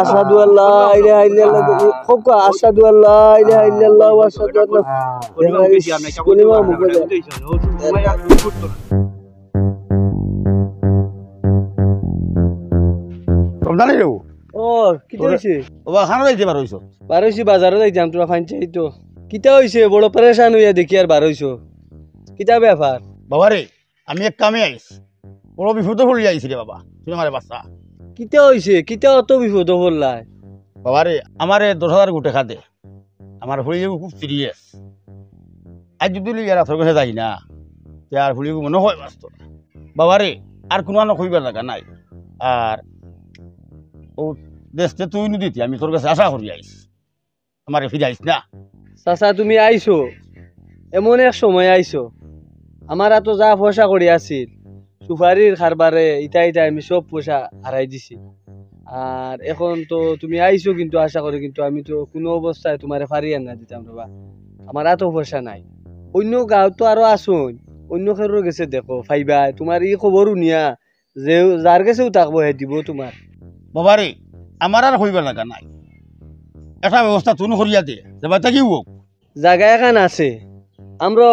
আশহাদু আল্লা ইলাহা ইল্লাল্লাহ কোকা আশহাদু আল্লা ইলাহা ইল্লাল্লাহ ওয়া আশহাদু আন্না কলিমা মুখে রমজান রে ও কিটা হইছে বাবা খানা যাইতে পারইছো বারইছি বাজারে যাইতাম তোরা ফাইনচাই তো কিটা হইছে বড় পরেশান হইয়া দেখি আর বারইছো কিটা ব্যাপার বাবা রে আমি এক কামে আইছি বড় বিপদে পড়ে আইছি রে বাবা তুই আমারে বাঁচা কিটা হইছে কিটা অত বিপদ হল্লাই বাবা রে আমারে 10,000 গুটে খা দে আমার হয়ে খুব সিরিয়াস আজ যদি ইয়ারা তোর কাছে যাই না তে আর হলি মনে হয় বাঁচত বাবা রে আর কোনো না কইবার লাগা নাই আর ও দেশতে তুই নি দিতি আমি তোর কাছে আশা করি আইস আমারে ফিরে আইস না চাচা তুমি আইছো এমন এক সময় আইছো আমার এত যা পয়সা করি আছিল সুপারির খারবারে ইটা ইটা আমি সব পয়সা হারাই দিছি আর এখন তো তুমি আইছো কিন্তু আশা করি কিন্তু আমি তো কোনো অবস্থায় তোমারে ফারিয়ে না দিতাম বাবা আমার এত পয়সা নাই অন্য গাঁও তো আরো আসুন অন্য খেরো গেছে দেখো ফাইবা তোমার ই খবরও নিয়া যে যার গেছেও থাকবো হে দিব তোমার বাবা রে আমার আর হইবার লাগা নাই একটা ব্যবস্থা তুই করিয়া দে যাবা তাকি হোক জায়গা এখান আছে আমরা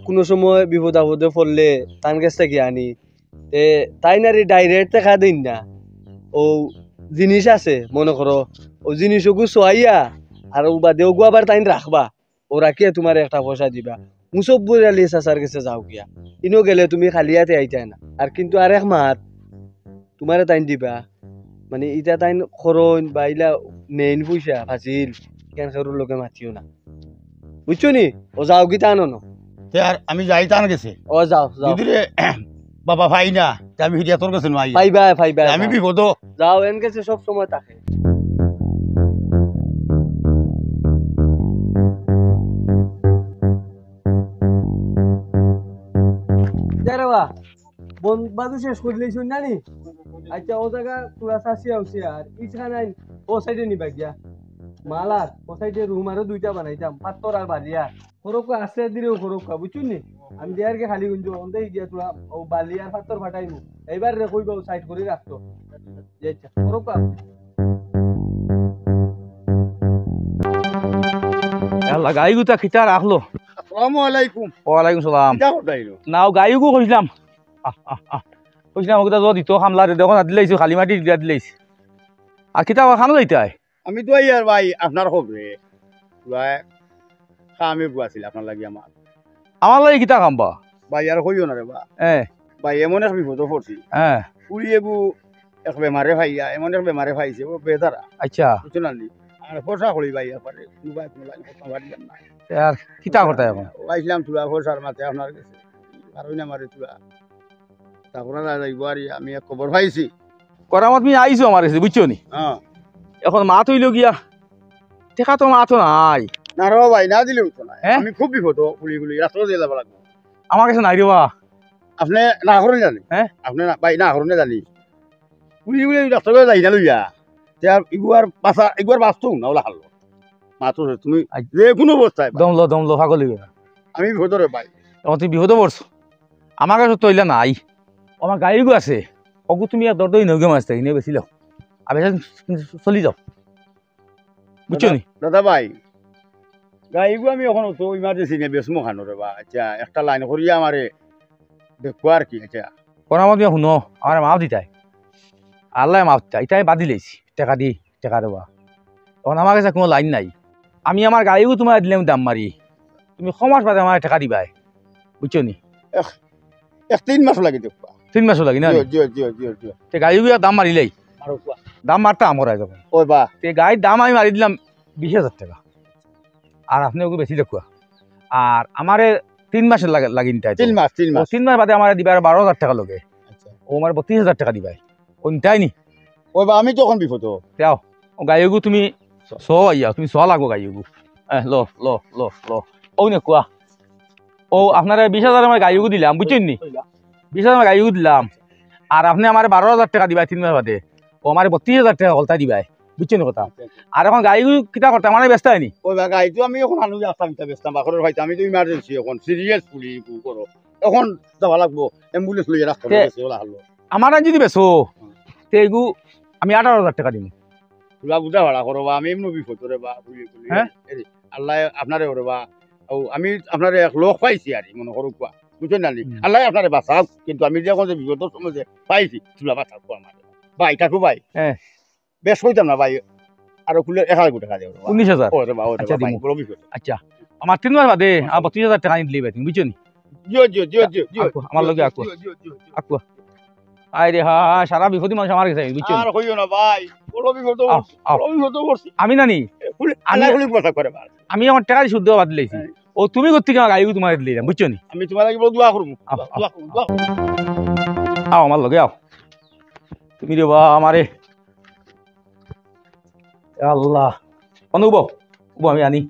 কোনো সময় বিপদ আপদে পড়লে তান কাছ থেকে আনি তাই নারী ডাইরেক্ট দেখা দিন না ও জিনিস আছে মনে করো ও জিনিসগু সোয়াইয়া আর ও বাদে ওগু আবার তাই রাখবা ও রাখিয়া তোমার একটা পয়সা দিবা মুসব্বর আলী চাচার কাছে যাও গিয়া ইনো গেলে তুমি খালিয়াতে আইতাই না আর কিন্তু আর এক মাত তোমারে তাই দিবা মানে ইটা তাই খরণ বা ইলা নেইন পয়সা ফাঁসিল কেন খেরুর লোকে মাতিও না বুঝছো নি ও যাও গীতা আনো তে আর আমি যাই টান গেছে ও যাও যাও যদি রে বাবা ভাই না তে আমি হিরিয়া তোর কাছে নয় ফাইবা ফাইবা আমি বিপদ যাও এন গেছে সব সময় থাকে যারা বন বাজু শেষ করলেই শুন জানি আচ্ছা ও জায়গা পুরা চাষি আউছি আর ইছখানে ও সাইডে নিবা গিয়া মালার ও সাইডে রুম আরো দুইটা বানাইতাম পাত্তর আর বালিয়া খরকা আছে দিলেও খরকা বুঝছুন নি আমি দেয়ারকে খালি গুঞ্জ অন্দাই গিয়া তোরা ও বালি আর পাত্তর ফাটাইমু এইবার রে কইবা সাইড করে রাখতো আচ্ছা খরকা আল্লাহ গাইগুতা খিতা রাখলো আসসালামু আলাইকুম ওয়ালাইকুম সালাম কিটা হতাইলো নাও গাইগু কইছিলাম কইছিলাম ওকে তো দিত খামলা দেখো না দিলাইছো খালি মাটি দিয়া দিলাইছি আর খিতা খানো যাইতাই আমি তো ইয়ার ভাই আপনার খবরে ভাই কামে বুয়াছিল আপনার লাগি আমার লাগে খিতা খামবা ভাই আর কইও না রে বা ভাই এমন এক বিপদ পড়ছি পুরি এবু এক বেমারে ভাইয়া এমন এক বেমারে ভাইছে ও বেদারা আচ্ছা বুঝছো না আর ফসা করি ভাই পারে মোবাইল মোবাইল কথা বাড়িলাম না আর খিতা করতে এখন আইছিলাম তুলা ফসার মাঝে আপনার কাছে কারণ আমারে তুলা তারপরে যাইব আর আমি এক খবর পাইছি করামত তুমি আইছো আমার কাছে বুঝছো নি এখন মাত হইল গিয়া টেকা তো মাতো নাই না রে ভাই না দিলেও তো না আমি খুব বিপদ পুলিগুলি রাস্তা দিয়ে যাব লাগবে আমার কাছে নাই রেবা আপনি না করেন জানি আপনি না ভাই না করেন জানি পুলিগুলি রাস্তা দিয়ে যাই না লইয়া ইগুয়ার বাসা ইগুয়ার বাস্তু না ওলা হারলো মাতো তুমি যে কোনো অবস্থায় দমলো পাগল হইবে না আমি বিপদরে ভাই তখন তুমি বিপদে পড়ছো আমার কাছে তৈলা নাই আমার গাড়িগু আছে অগু তুমি আর দরদই নৌকে মাছ থাকি নিয়ে বেশি লাও আর চলি যাও বুঝছো নি দাদা ভাই গাইগু আমি এখন তো ইমার্জেন্সি নিয়ে বেসমো খানো রে বা আচ্ছা একটা লাইন করিয়া আমারে দেখো আর কি আচ্ছা করামত তুমি শুনো আমার মাপ দিতাই আল্লাহ মাপ দিতাই এটাই বাদি লেছি টেকা দি টেকা দেবা তখন আমার কাছে কোনো লাইন নাই আমি আমার গাড়িও তোমার দিলাম দাম মারি তুমি সমাজ বাদে আমার টেকা দিবাই বুঝছো নি 3 মাস লাগে দেখবা 3 মাসও লাগি না তে গাড়িও দাম মারিলেই দাম মারতে আমরাই যাবো ওই বা তে গাড়ির দাম আমি মারি দিলাম 20,000 টাকা আর আপনি ওকে বেশি দেখুয়া আর আমারে 3 মাসের লাগিন 3 মাস 3 মাস বাদে আমার দিবা 12,000 টাকা লগে ও আমার 32,000 টাকা দিবাই কোনটাই নি ওই বা আমি তখন বিপদ যাও ও গাড়িগু তুমি আইয়া তুমি লাগো গাড়িগু লো লো লো লো ও নে কুয়া ও আপনারা 20,000 আমার গাড়িগু দিলাম বুঝছেন নি 20,000 আমার গাড়িগু দিলাম আর আপনি আমার 12,000 টাকা দিবাই 3 মাস বাদে ও আমার 32,000 টাকা গলতা দিবাই বুঝছেন কথা আর এখন গাড়ি কিতা করতে আমার ব্যস্ত হয়নি ওই বা গাড়ি তো আমি এখন আনু আসতাম ব্যস্ত বাকরের ভাই আমি তো ইমার্জেন্সি এখন সিরিয়াস পুলি করো এখন যাওয়া লাগবো অ্যাম্বুলেন্স লইয়া রাস্তা ওলা হলো আমার যদি বেসো তে এগু আমি 18,000 টাকা দিম তোরা বুঝা ভাড়া করো বা আমি এমনি বিপদ রে বা বুঝলি তুলি হ্যাঁ? আল্লাহ আপনারে ওরে বা আমি আপনারে এক লোক পাইছি আর মনে করো কুয়া বুঝছেন না নি? হুম। আল্লাহ আপনারে বাঁচাও কিন্তু আমি যখন যে বিপদের সময় যে পাইছি তোরা বাঁচাও আমার ভাই কাকু ভাই হ্যাঁ। বেশ কইতাম না ভাই আর খুলে 1000 টাকা দেব 19,000 ওরে বা আচ্ছা, ভাই দিমু। বড় বিপদ আচ্ছা আমার 3 মাস বাদে আর 32,000 টাকা নিয়ে দিলে তুমি বুঝছো নি জিও জিও জিও জিও জিও আকু, আমার লগে আকু। জিও, জিও, জিও, জিও। আকু আই রে হা সারা বিপদি মানুষ আমার কাছে বুঝছো নি? আর কইও না ভাই বড় বিপদ আও, আও। বড় বিপদ করছি আমি নানি আল্লাহ খুলে কথা করে ভাই আমি আমার টাকা দিয়ে শুদ্ধ বাদ দিলেছি ও তুমি করতে আমার গাইগু তোমার দিলাম বুঝছো নি আমি তোমার লাগে বড় দোয়া করব আও, দোয়া করব দোয়া করব। আও আমার লগে আও তুমি রে বা আমারে এ আল্লাহ অনুব উব আমি আনি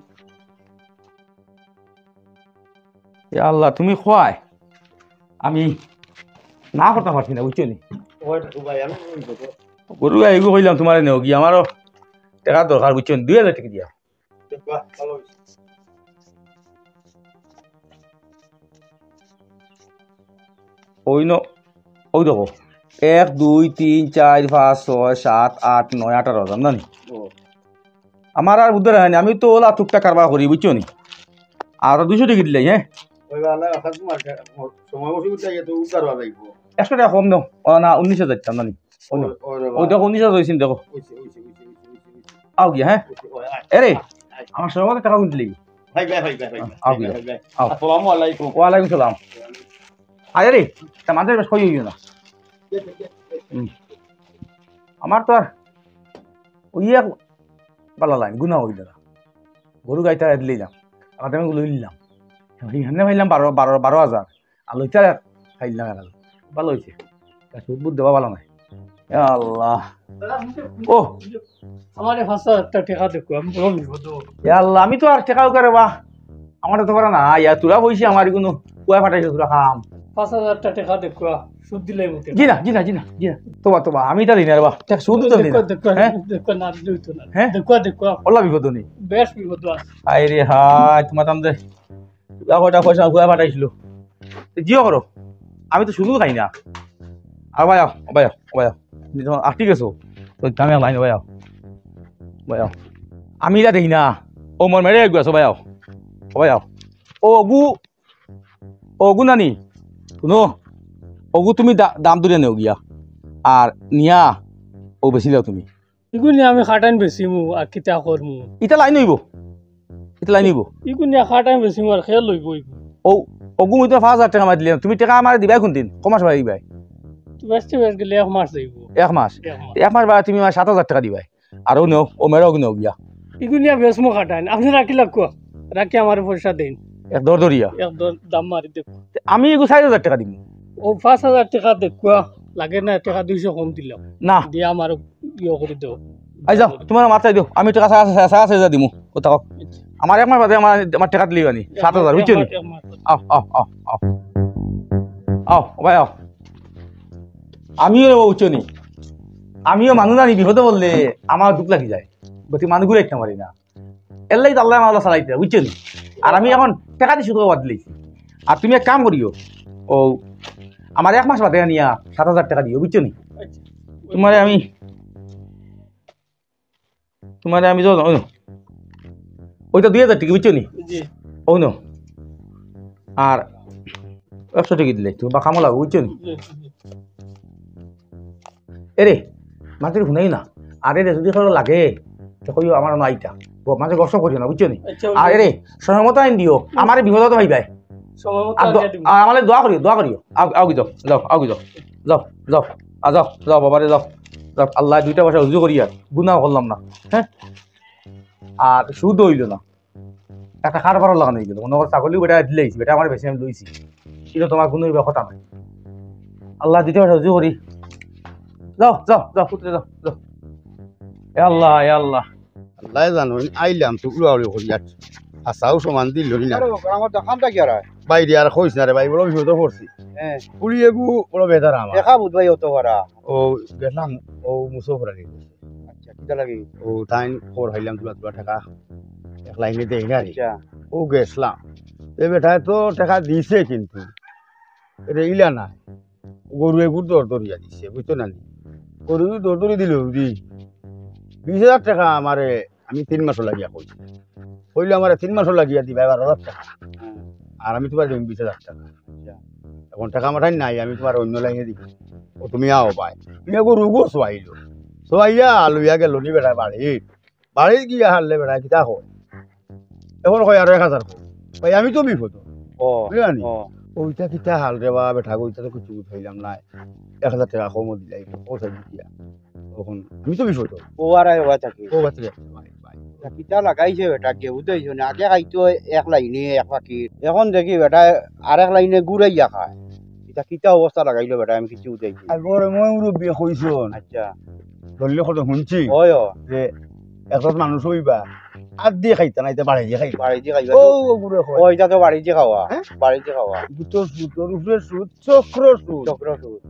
এ আল্লাহ তুমি খোয়াই আমি না করতে পারছি না বুঝছো নি ওই তো ভাই আমি বিপদ গরু গাইগু কইলাম তোমার নেও কি আমারও টাকা দরকার বুঝছো নি 2,000 টাকা দিয়া দেখবা ভালো হইছে ওই ন ওই দেখো 1 2 3 4 5 6 7 8 9 18 জান জানি ও আমার আর বুদ্ধ রাখেনি আমি তো ওলা টুকটাক কারবার করি বুঝছো নি আর 200 টাকা দিলাই হ্যাঁ ওই আল্লাহ রাখা তোমার সময় বসে উঠে তো উতার যাইব 100 টাকা কম দাও ও না 19,000 চান জানি ওই দেখো 19,000 হয়েছিল দেখো আও গিয়া হ্যাঁ এরে আমার সঙ্গে টাকা কিন্তু লাগি ভাই ভাই ভাই ভাই আও গিয়া আও আসসালামু আলাইকুম ওয়ালাইকুম সালাম আরে রে তা মাঝে বেশ কই হইও না আমার তো আর ওই এক পালা লাইন গুণা হইল না গরু গাইতে দিলাম আমাদের আমি লই নিলাম এখানে ভাইলাম 12,000 আর লইতে খাইলাম আর ভালো হয়েছে সুদ বুধ দেওয়া ভালো নাই এ আল্লাহ ও আমার 5,000 টাকা দেখো আমি বড় বিপদ এ আল্লাহ আমি তো আর টেকাও করে বা আমার তো পারা না ইয়া তোরা বইছি আমার কোনো কুয়া ফাটাইছে তোরা খাম 5,000 টাকা দেখো সুদ দিলে মতে জি না জি না জি না জি না তোবা আমি তা দিন রে বা সুদ তো দিন দেখো হ্যাঁ দেখো না দিতো না হ্যাঁ? দেখো ওলা বিপদ নেই বেশ বিপদ আছে আই রে হাই তোমার তাম দে কয়টা পয়সা কুয়া ফাটাইছিল জিও করো আমি তো শুধু খাই না আর ভাই ঠিক আছে তো আমি লাইন ভাই আমি যা দেখি না ও মোর মেরে গু আছো ভাই ও অগু নানি শুনো অগু তুমি দাম দূরে নেও গিয়া আর নিয়া ও বেশি দাও তুমি ইগুনি আমি খাটান বেশি মু আর কিতা করমু ইটা লাইন হইব ইগুনি খাটান বেশি মু আর খেল লইব ও অগু মই তো 5,000 টাকা মার দিলাম তুমি টাকা আমার দিবাই কোনদিন কমাস ভাই দিবাই বেশ গেলে 1 মাস যাইব 1 মাস 1 মাস বাদে তুমি আমার 7,000 টাকা দিবাই আর ও নেও ও মেরে নেও গিয়া ইগুনি বেশ মু খাটান আপনি রাখি লাগো রাখি আমার পয়সা দেন এক দরিয়া এক দাম মারি দেখো আমি এগু 4,000 টাকা দিব ও 5,000 টাকা দেখো লাগে না টাকা 200 কম দিলাম না দিয়ে আমার ইয়ে করে দাও আই যাও তোমার মাথায় দিও আমি টাকা 6,000 দিমু কোথাও আমার 1 মাস বাদে আমার টাকা দিলি বানি 7,000 বুঝছো নি আও ভাই আমিও বুঝছো নি আমিও মানুষ জানি বিপদে বললে আমার দুঃখ লাগি যায় গতি মানুষগুলো একটা মারি না এলাই আল্লাহ মাল্লা চালাইতে বুঝছো নি আর আমি এখন টাকা দিয়ে শুধু বাদ দিলেছি আর তুমি এক কাম করিও ও আমার 1 মাস বাদে নিয়া 7,000 টাকা দিও বুঝছো নি তোমারে আমি যাও ওইটা 2,000 টাকা বুঝছো নি ও নো আর 100 টাকা দিলে তুমি বা কামো লাগো বুঝছো নি এরে মাঝে শুনাই না আরে রে যদি কারো লাগে তো কইও আমার নাইটা মাঝে গসব করিও না বুঝছো নি আর এরে সময় মতো আইন দিও আমার বিপদ তো ভাইবাই সময় মতো আমালে দোয়া করিও আও যাও বাবারে যাও আল্লাহ 2টা পয়সা উজু করি আর গুনাহ করলাম না হ্যাঁ আর সুদ হইল না একটা খার ভালো লাগানো হয়ে গেল মনে কর ছাগলি বেটা দিলেইছি বেটা আমার বেশি আমি লইছি কিন্তু তোমার কোনো কথা নাই আল্লাহ 2টা পয়সা উজু করি যাও পুত্রে যাও এ আল্লাহ আল্লাহ জানো আইলাম তো উড়াউড়ি করি আর আসাও সমান দিল না আমার দোকানটা কি আর বাইরে আর কইস না রে ভাই বড় বিপদ পড়ছি হ্যাঁ পুলি এগু বড় বেদার আমার দেখা বুধ ভাই অত করা ও গেলাম ও মুসফরা গেছে আচ্ছা কিটা লাগে ও তাই খবর হাইলাম তুলা টাকা এক লাইনে দেই না রে আচ্ছা ও গেছলাম এ বেটায় তো টাকা দিছে কিন্তু এটা ইলা না গরু এগুর দর দরিয়া দিছে বুঝছো না গরু দর দরি দিল দি 20,000 টাকা আমারে আমি 3 মাসও লাগিয়া কইছি কইলে আমারে 3 মাসও লাগিয়া দিবা 12,000 টাকা আর আমি তোমার দিম 20,000 টাকা এখন টাকা আমার নাই আমি তোমার অন্য লাইনে দিব ও তুমি আও ভাই তুমি একো রুগো সোয়াইয়া লইয়া গেল নি বেটা বাড়ি গিয়া হারলে বেটা কিতা হয় এখন কয় আর 1,000 ভাই আমি তো বিপদ ও বুঝলানি ও ওইটা কিতা হাল রে বা বেটা ওইটা তো কিছু হইলাম না 1,000 টাকা কমও দিলাই ও সাইড দিয়া তখন আমি তো বিপদ ও আর হওয়া থাকি ও বাচ্চা ভাই কিতা লাগাইছে বেটা কেউ দেইছো না আগে খাইতো এক লাইনে এক পাখি এখন দেখি বেটা আর এক লাইনে ঘুরাইয়া খায় এটা কিতা অবস্থা লাগাইলো বেটা আমি কিছু দেইছি আগরে মই মুরব্বী কইছন আচ্ছা ধরলে কত শুনছি ওই যে একজন মানুষ হইবা আর দিয়ে খাইতা না এটা বাড়ি দিয়ে খাইবা বাড়িতে খাইবা ও গুড়ে ও এটা তো বাড়িতে খাওয়া বাড়িতে খাওয়া দুটোর সুতোর উপরে সুদ চক্র সুদ চক্র সুদ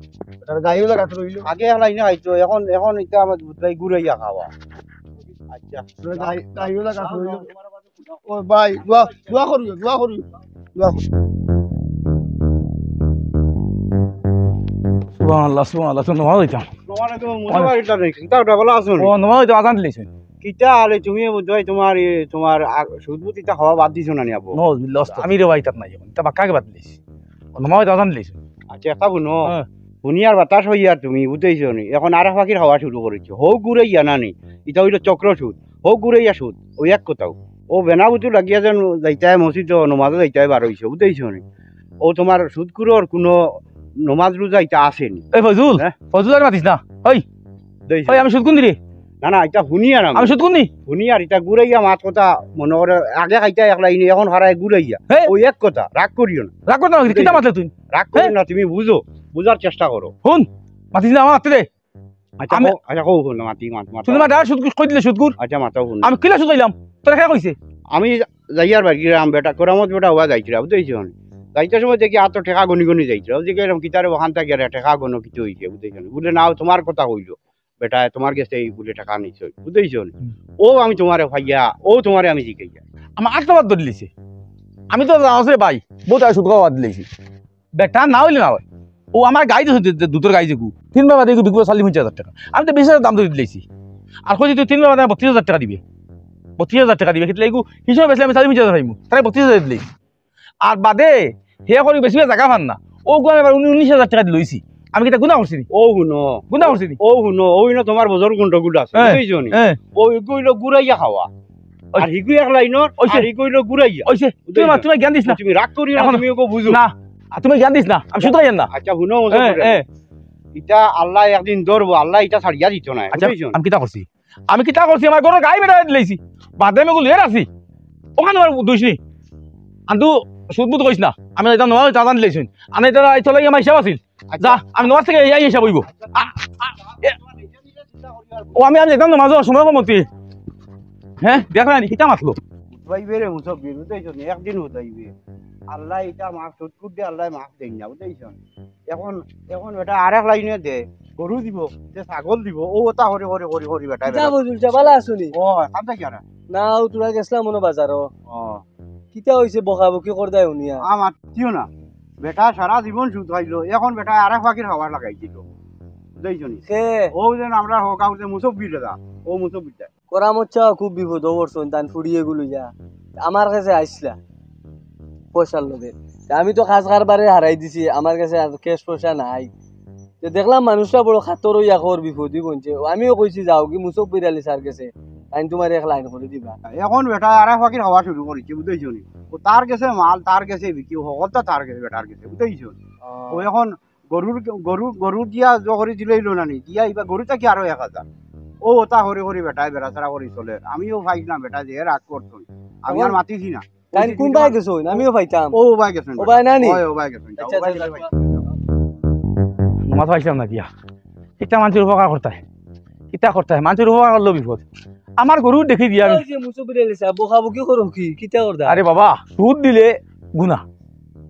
তার গাইও লাগাত রইল আগে এক লাইনে খাইতো এখন এখন এটা আমার বুঝলাই ঘুরাইয়া খাওয়া আচ্ছা গাইও লাগাত রইল ও ভাই দোয়া করিও দোয়া করিও সুবহানাল্লাহ তো নমা হইতাম তোমার তো মোবাইল এটা নেই কিতা ওটা বলা আসুন ও নমা হইতাম আজান দিলেছেন কিতা আলে তুমি বুঝলাই তোমার সুদবুতিটা খাওয়া বাদ দিছো না নি আপু নো লস্ট আমি রে বাইতাম নাই এখন তা বাক্কাকে বাদ দিলেছি ও নমা হইতাম আজান দিলেছেন আচ্ছা একটা শুনো হ্যাঁ। শুনিয়ার বাতাস হইয়ার তুমি বুঝতেইছো নি এখন আর পাখির খাওয়া শুরু করেছো হোক ঘুরাইয়া না নি এটা হইলো চক্র সুদ হোক ঘুরাইয়া সুদ ওই এক কথাও ও বেনা বুতু লাগিয়া যেন যাইতায় মসজিদ নমাজও যাইতায় বার হইছে বুঝতেইছো নি ও তোমার সুদকুরোর কোনো নমাজ রোজা এটা আসেনি এই ফজুল হ্যাঁ? ফজুল আর মাতিস না ওই বুঝতেইছো? ওই আমি সুদ কোন দিলি না না এটা শুনিয়ার আমি সুদ কোন নি শুনিয়ার এটা ঘুরাইয়া মাত কথা মনে করে আগে খাইতা এক লাইনে এখন হারায় ঘুরাইয়া হে ওই এক কথা রাগ করিও না রাগ করতে না কিতা মাতলে তুই রাগ করিও না তুমি বুঝো বুঝার চেষ্টা করো শুন মাতিস না আমার মাততে দে আচ্ছা আমি- আচ্ছা কৌ শুন মাতি তুই মা ডার সুদ কই দিলে সুদ কুর আচ্ছা মাতাও শুন আমি কিলা সুদ হইলাম তোরা কে কইছে আমি যাইয়ার বাড়ি গেলাম বেটা কোরামত বেটা হওয়া যাইছিল বুঝতেইছো যাইতে সময় দেখি আর তো ঠেকা গনি গনি যাইছিল যে এরকম কিতারে ওখান থেকে ঠেকা গনো কিছু হয়েছে বুঝতেইছো বলে নাও তোমার কথা কইলো বেটা তোমার কাছে এই বলে টাকা নিচ্ছে বুঝতেইছো ও আমি তোমারে ভাইয়া ও তোমারে আমি জিজ্ঞাসা আমার আটটা বাদ ধরে আমি তো আছে ভাই বহুত আর সুদ খাওয়া বাদ দিলেছি বেটা না হইলে না হয় ও আমার গাই দিয়েছে দুটোর গাই দেখু 3 বার বাদে বিকু 40,000 টাকা আমি তো 20,000 দাম ধরে দিলেছি আর কই তুই 3 বার বাদে 32,000 টাকা দিবে 32,000 টাকা দিবে কিন্তু এগু হিসাবে বেশি আমি 40,000 পাইমু তাই 32,000 দিলেছি আর বাদে হে করি বেশি জায়গা পান না ও গো আমি 19,000 টাকা দিলইছি আমি কিটা গুনাহ করছি নি ও শুনো গুনাহ করছি নি ও শুনো ওই না তোমার বজর গুন্ড গুড আছে হ্যাঁ, বুঝতেইছো হ্যাঁ ও কইলো গুড়াইয়া খাওয়া আর হিগু এক লাইনর ওইছে। আর হি কইলো গুড়াইয়া ওইছে তুমি জ্ঞান দিস না তুমি রাগ করিও না এখন- তুমি ওকে বুঝো না আর তুমি জ্ঞান দিস না আমি শুধু জান না আচ্ছা শুনো হ্যাঁ এটা আল্লাহ একদিন ধরবো আল্লাহ এটা ছাড়িয়া দিত না আচ্ছা বুঝতেইছো আমি কিতা করছি আমার ঘরে গাই বেড়া দিলেছি বাদে আমি গুলো আছি ওখানে আমার দোষ নেই আন্তু সুদবুত কইস না আমি এটা নয় দাদা দিলেছি আমি এটা চলে আমার হিসাব আছিল যা আমি নয় থেকে এই হিসাব হইব ও আমি একদম মাঝে সময় কমতি হ্যাঁ দেখা নাই কিতা মাতলো উঠবাইবে রে মুসব্বির বুঝতেইছো একদিন উঠাইবে আল্লাহ এটা মাফ সুটকুট দিয়ে আল্লাহ মাফ দেন না বুঝতেইছো এখন এখন এটা আর এক লাইনে দে গরু দিব যে ছাগল দিব ও ওটা হরি হরি হরি হরি বেটা যা বুঝুল যা ভালো আসুনি ও কামটা কি আর না তোরা গেছিলাম মনে বাজারও ও কিতা হইছে বকাবকি কর দেয় উনিয়া আমার তিও না বেটা সারা জীবন সুদ খাইলো এখন বেটা আর এক পাখির খাবার লাগাইছিল বুঝতেইছো সে ও যেন আমরা হকাউতে মুসব্বির দাদা ও মুসব্বিরটা করামচ্ছা খুব বিপদ অবর্ষণ তান ফুড়িয়ে গুলো যা আমার কাছে আইসলা পয়সার লোভে তা আমি তো খাস কারবারে হারাই দিছি আমার কাছে আর ক্যাশ পয়সা নাই তো দেখলাম মানুষটা বড় খাতর হইয়া খবর বিপদই বলছে আমিও কইছি যাও কি মুসব্বির আলী স্যার কাছে আমি তোমার এক লাইন করে দিবা এখন বেটা আর এক পাখির খাওয়া শুরু করেছে বুঝতেইছো নি ও তার কাছে মাল তার কাছে বিক্রি সকলটা তার কাছে বেটার কাছে বুঝতেইছো ও এখন গরুর দিয়া জহরি দিলেইল না নি দিয়া এবার গরুটা কি আরো 1,000 ও ওটা হরি হরি বেটায় বেড়াচারা করি চলে আমিও ভাই না বেটা যে রাগ করতো আমি আর মাতিছি না তাই কোন ভাই গেছো আমিও পাইতাম ও ভাই গেছেন ও ভাই নানি ও ভাই গেছেন আচ্ছা, আচ্ছা, মাথা পাইছিলাম না দিয়া এটা মানুষের উপকার করতে হয় কিতা করতে হয় মানুষের উপকার করলো বিপদ আমার গরু দেখি দিয়া আমি মুসব্বির আলী স্যার বকাবকি করো কি কিতা করদা আরে বাবা সুদ দিলে গুনা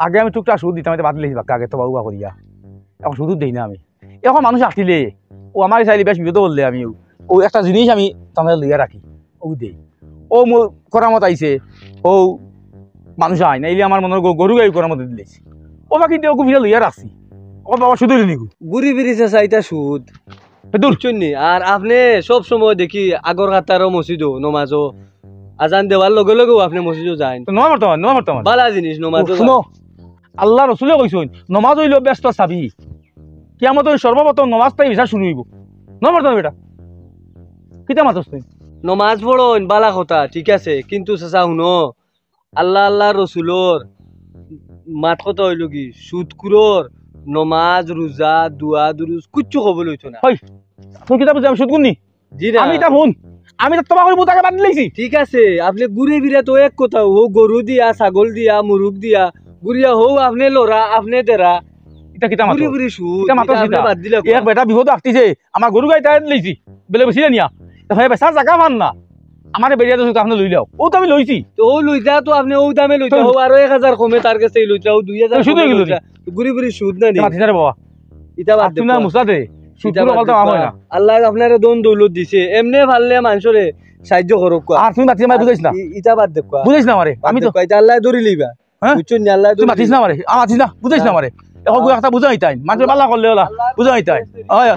আগে আমি টুকটা সুদ দিতাম এটা বাদ দিলেছি বাক্কা আগে তো বাবু করিয়া এখন সুদ দেই না আমি এখন মানুষ আসলে ও আমার চাইলে বেশ বিপদ বললে আমি ও একটা জিনিস আমি তাদের লইয়া রাখি ও দেই ও মোর করামত আইছে ও মানুষ আয় না এলে আমার মনের গরু গাই করামত দিলেছি ও বাকি দিয়ে ওকে ফিরে লইয়া রাখছি ও বাবা সুদ নিকু বুড়ি বিড়িছে চাইটা সুদ দূর বুঝছেন নি? আর আপনি সব সময় দেখি আগর কাতারও মসজিদও নমাজও আজান দেওয়ার লগে লগেও আপনি মসজিদও যান, নমাজ পড়তাম বালা জিনিস নমাজও শুনো আল্লাহ রসুলে কইছেন নমাজ হইল ব্যস্ত চাবি কিয়ামত সর্বপ্রথম নমাজটাই বিচার শুরু হইব নমাজ পড়তাম বেটা কিতা মাতস তুই নমাজ পড়ন বালা কথা ঠিক আছে, কিন্তু চাচা শুনো আল্লাহ আল্লাহ রসুলর মাত কথা হইল কি সুদকুরর নমাজ রোজা দুয়া দুরুজ কুচ্ছু খবর হইতো না। তুই কিতা বুঝি আমি সুদ গুনি জি না, আমি তা ফোন আমি তো তোমাকে বুতাকে বাদ দিলাইছি ঠিক আছে আপনি ঘুরে ফিরে তো এক কথা হো গরু দিয়া ছাগল দিয়া মুরুগ দিয়া গুড়িয়া হো আপনি লড়া আপনি দেরা এটা কিতা মাতো ঘুরে ঘুরে সুদ এটা মাতো এটা আপনি কিতা বাদ দিলে এক বেটা বিপদ আসতিছে আমার গরু গাই তাই দিলাইছি বেলে বেশি নিয়া তো ভাই বেসার জায়গা মান না আমারে বেরিয়া তো আপনি লই লাও ও তো আমি লইছি তো ও লইতা তো আপনি ও দামে লইতা তো- হো আরো 1000 কমে তার কাছে লইতা ও 2000 তো শুধু কমে এগুলো লইতা। ঘুরে ঘুরে সুদ না নি মাথিস রে বাবা ইটা বাদ তুমি না দে মুসা দে সুদ ইটা বাদ বলতে দে। হয় না আল্লাহ আপনারে দন দৌলত দিছে এমনে ভাললে মানুষরে সাহায্য করক কোয়া আর তুমি মাথিস না বুঝাইছ না ইটা বাদ দে কোয়া বুঝাইছ না আমারে আমি তো এটা আল্লাহ ধরি লইবা হ্যাঁ? বুঝছেন নি আল্লাহ তুই মাথিস না আমারে মাথিস না বুঝাইছ না আমারে এখন গুয়া কথা বুঝাই তাই মানুষ বালা করলে ওলা বুঝাই তাই হয়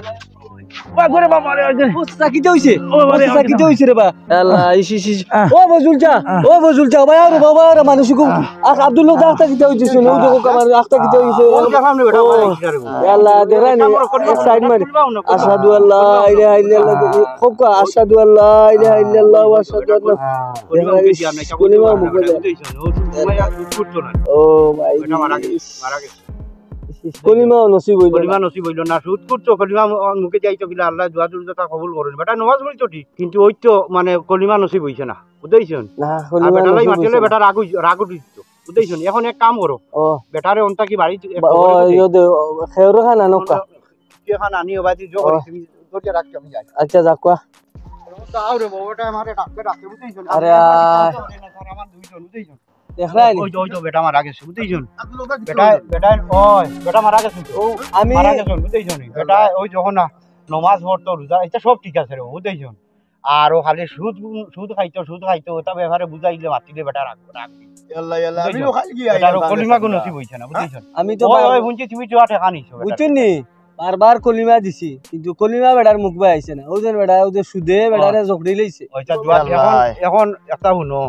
ওই ঘরে বাবা রে ও সাকিতে হইছে ও বাবা রে, সাকিতে হইছে রে বা আল্লাহ ইস ইস ইস। আহ। ও বজুল চা ও বজুল চা ভাই আর বাবা আর মানুষ কো আব্দুল্লাহ দা কিতে হইছে শুনো ও দেখো কামার আস্তা কিতে হইছে আল্লাহ দেরানি এক সাইড মারি আশহাদু আল্লা ইলাহা ইল্লাল্লাহ খোকা আশহাদু আল্লা ইলাহা ইল্লাল্লাহ ওয়া আশহাদু আন্না কলিমা মুখে ও ভাই কলিমা নসিব হইল কলিমা নসিব হইল না সুদ করছো কলিমা মুখে যাইতো কিলা আল্লাহ দোয়া দুরুদা কবুল করেন বেটা নামাজ পড়িছো ঠিক কিন্তু ওই তো মানে কলিমা নসিব হইছে না বুঝাইছেন না আর কলিমা বেটালাই নসিব মারছিলে হইছে না। বেটা রাগ উঠিত বুঝাইছেন এখন এক কাম করো ও বেটারে অন্তা কি বাড়ি ও ইয়দে খেয়র খানা নকা কি খান আনি বাড়ি জো করি তুমি দরিয়া রাখ আমি যাই আচ্ছা যা কোয়া তাও রে বাবাটা আমারে ডাকতে বুঝাইছেন আরে আমার দুইজন বুঝাইছেন দেখলাই নি ওই তো বেটা মারা গেছে বুঝাইছেন বেটা ওই বেটা মারা গেছে তো ও আমি মারা গেছে বুঝাইছেন বেটা ওই যখন না নমাজ পড়তো রোজা এটা সব ঠিক আছে রে বুঝাইছেন আর ও খালি সুদ খাইতো ওটা ব্যাপারে বুঝাইলে মাতিলে বেটা রাখবি বেটার কলিমা কোন নসিব হইছে না বুঝাইছেন আমি তো ওই ওই বুঝছি তুমি তো টাকা নিছো বুঝছেন নি বারবার কলিমা দিছি কিন্তু কলিমা বেড়ার মুখ বাই আইছে না ওদের বেড়া ওদের সুদে বেড়ারে জকড়ি লইছে ওইটা দুয়া এখন একটা শুনো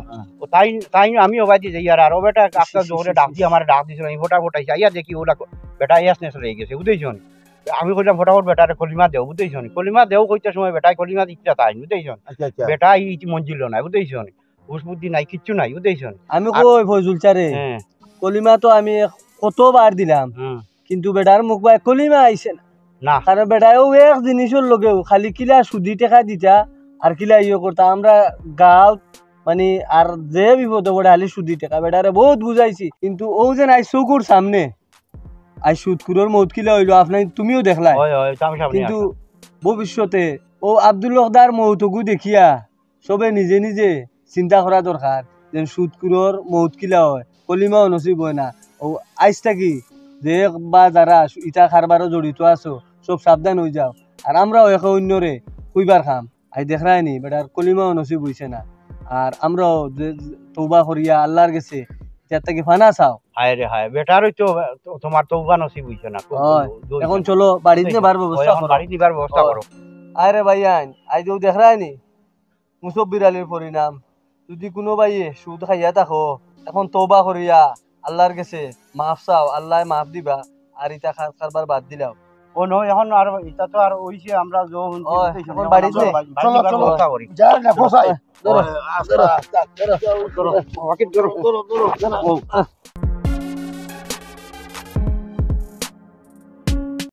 ও তাই তাই আমি ওবাইতে যাই আর ও বেটা একটা জোরে ডাক দিয়ে আমার ডাক দিছিল আমি ফটাফটাইছি আইয়া দেখি ওটা বেটা ইয়াসনেস রয়ে গেছে বুঝাইছেন আমি কইলাম ফটাফট বেটারে কলিমা দেও বুঝাইছেন কলিমা দেও কইতে সময় বেটাই কলিমা দিতে তাই বুঝাইছেন বেটা ই মঞ্জিল নাই বুঝাইছেন হুশ বুদ্ধি নাই কিচ্ছু নাই বুঝাইছেন আমি কই ফজুল চারে হ্যাঁ কলিমা তো আমি কতবার দিলাম হুম কিন্তু বেটার মুখ বাই কলিমা আইছে না না কারণ বেটাও এক জিনিসের লগেও খালি কিলা সুদি টাকা দিতা আর কিলা ইয়ে করতা আমরা গাঁও মানে আর যে বিপদে পড়ে খালি সুদি টাকা বেটারে বহুত বুঝাইছি কিন্তু ও যে নাই চকুর সামনে আই সুদকুরোর মৌত কিলা হইলো আপনার তুমিও দেখলাই হয় হয় আমি সামনে কিন্তু ভবিষ্যতে ও আব্দুল্লাহদার মৌতকু দেখিয়া সবে নিজে নিজে চিন্তা করা দরকার যে সুদকুরোর মৌত কিলা হয় কলিমাও নসিব হয় না ও আইসটা কি যে বা যারা ইটা খারবারও জড়িত আছো সব সাবধান হয়ে যাও আর আমরাও একে অন্যরে কইবার খাম আই দেখরাই নি বেটার কলিমাও নসিব হইছে না আর আমরাও যে তৌবা করিয়া আল্লাহর গেছে যার থেকে ফানা চাও হায় রে হায় বেটারই তো তোমার তো উবা নসিব হইছে না হয়। এখন চলো বাড়িতে নেবার ব্যবস্থা করো বাড়ি নিবার ব্যবস্থা করো আরে ভাইয়ান আইজও দেখরাই নি মুসব্বির আলীর পরিণাম যদি কোনো ভাইয়ে সুদ খাইয়া থাকো এখন তওবা করিয়া আল্লাহর কাছে মাফ চাও আল্লাহ মাফ দিবা আর ইটা কারবার বাদ দিলাও ও নয় এখন আর এটা তো আর হইছে আমরা এখন বাড়িতে চলো চলো করি যা না ফসাই ধরো আস্তে আস্তে ধরো